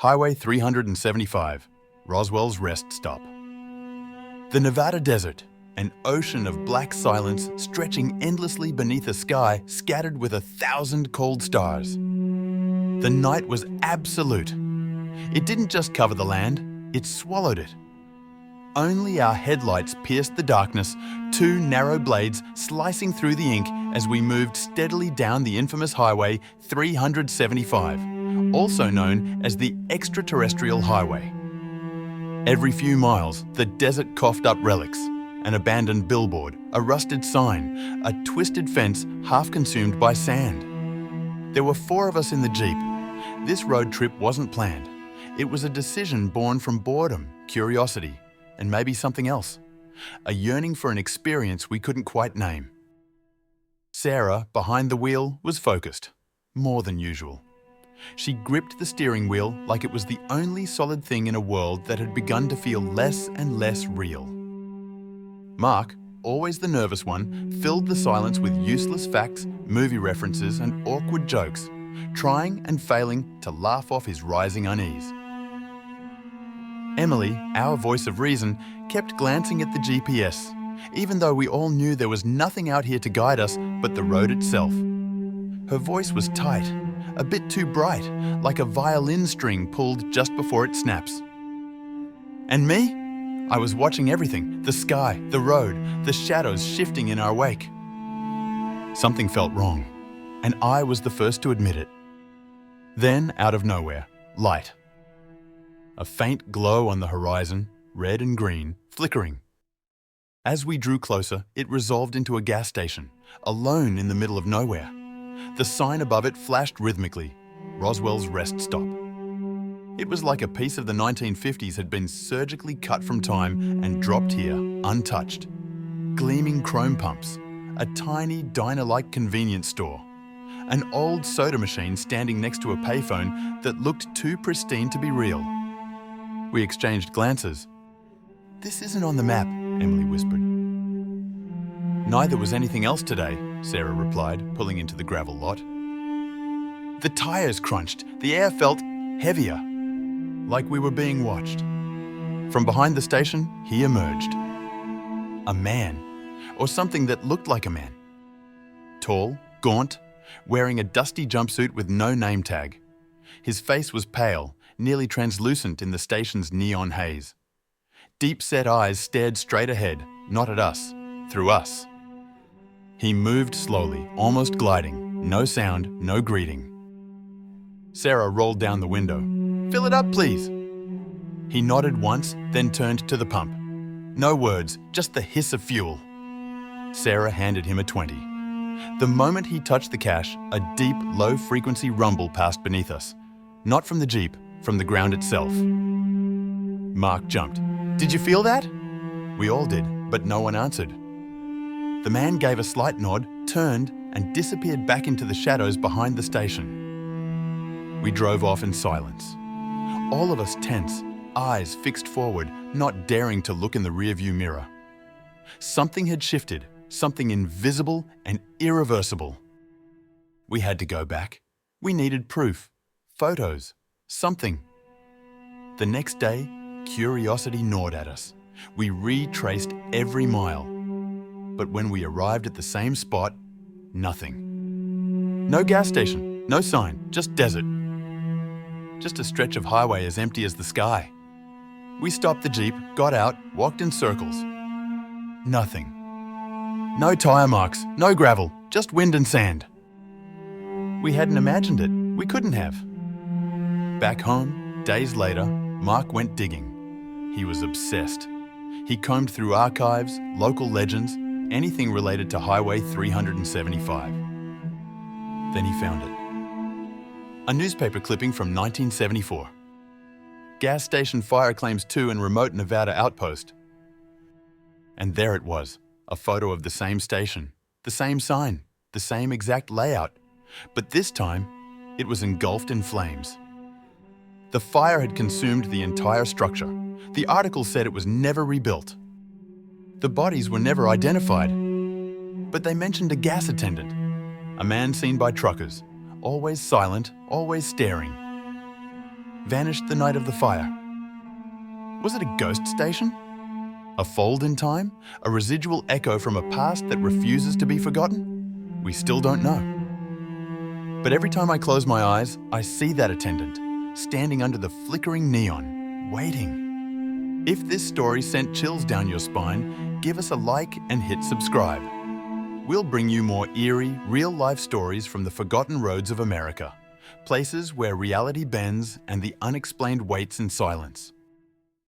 Highway 375, Roswell's rest stop. The Nevada desert, an ocean of black silence stretching endlessly beneath a sky scattered with 1,000 cold stars. The night was absolute. It didn't just cover the land, it swallowed it. Only our headlights pierced the darkness, two narrow blades slicing through the ink as we moved steadily down the infamous Highway 375, also known as the extraterrestrial highway. Every few miles, the desert coughed up relics, an abandoned billboard, a rusted sign, a twisted fence half consumed by sand. There were 4 of us in the Jeep. This road trip wasn't planned. It was a decision born from boredom, curiosity, and maybe something else. A yearning for an experience we couldn't quite name. Sarah, behind the wheel, was focused, more than usual. She gripped the steering wheel like it was the only solid thing in a world that had begun to feel less and less real. Mark, always the nervous one, filled the silence with useless facts, movie references, and awkward jokes, trying and failing to laugh off his rising unease. Emily, our voice of reason, kept glancing at the GPS, even though we all knew there was nothing out here to guide us but the road itself. Her voice was tight, a bit too bright, like a violin string pulled just before it snaps. And me? I was watching everything, the sky, the road, the shadows shifting in our wake. Something felt wrong, and I was the first to admit it. Then, out of nowhere, light. A faint glow on the horizon, red and green, flickering. As we drew closer, it resolved into a gas station, alone in the middle of nowhere. The sign above it flashed rhythmically, Roswell's rest stop. It was like a piece of the 1950s had been surgically cut from time and dropped here, untouched. Gleaming chrome pumps, a tiny diner-like convenience store, an old soda machine standing next to a payphone that looked too pristine to be real. We exchanged glances. "This isn't on the map," Emily whispered. "Neither was anything else today," Sarah replied, pulling into the gravel lot. The tires crunched. The air felt heavier, like we were being watched. From behind the station, he emerged. A man, or something that looked like a man. Tall, gaunt, wearing a dusty jumpsuit with no name tag. His face was pale, nearly translucent in the station's neon haze. Deep-set eyes stared straight ahead, not at us, through us. He moved slowly, almost gliding, no sound, no greeting. Sarah rolled down the window. "Fill it up, please." He nodded once, then turned to the pump. No words, just the hiss of fuel. Sarah handed him a 20. The moment he touched the cash, a deep, low-frequency rumble passed beneath us. Not from the Jeep, from the ground itself. Mark jumped. "Did you feel that?" We all did, but no one answered. The man gave a slight nod, turned, and disappeared back into the shadows behind the station. We drove off in silence. All of us tense, eyes fixed forward, not daring to look in the rearview mirror. Something had shifted, something invisible and irreversible. We had to go back. We needed proof, photos, something. The next day, curiosity gnawed at us. We retraced every mile. But when we arrived at the same spot, nothing. No gas station, no sign, just desert. Just a stretch of highway as empty as the sky. We stopped the Jeep, got out, walked in circles. Nothing. No tire marks, no gravel, just wind and sand. We hadn't imagined it. We couldn't have. Back home, days later, Mark went digging. He was obsessed. He combed through archives, local legends, anything related to Highway 375. Then he found it. A newspaper clipping from 1974. Gas station fire claims 2 in remote Nevada outpost. And there it was, a photo of the same station, the same sign, the same exact layout. But this time, it was engulfed in flames. The fire had consumed the entire structure. The article said it was never rebuilt. The bodies were never identified. But they mentioned a gas attendant, a man seen by truckers, always silent, always staring. vanished the night of the fire. Was it a ghost station? A fold in time? A residual echo from a past that refuses to be forgotten? We still don't know. But every time I close my eyes, I see that attendant, standing under the flickering neon, waiting. If this story sent chills down your spine, give us a like and hit subscribe. We'll bring you more eerie, real-life stories from the forgotten roads of America, places where reality bends and the unexplained waits in silence.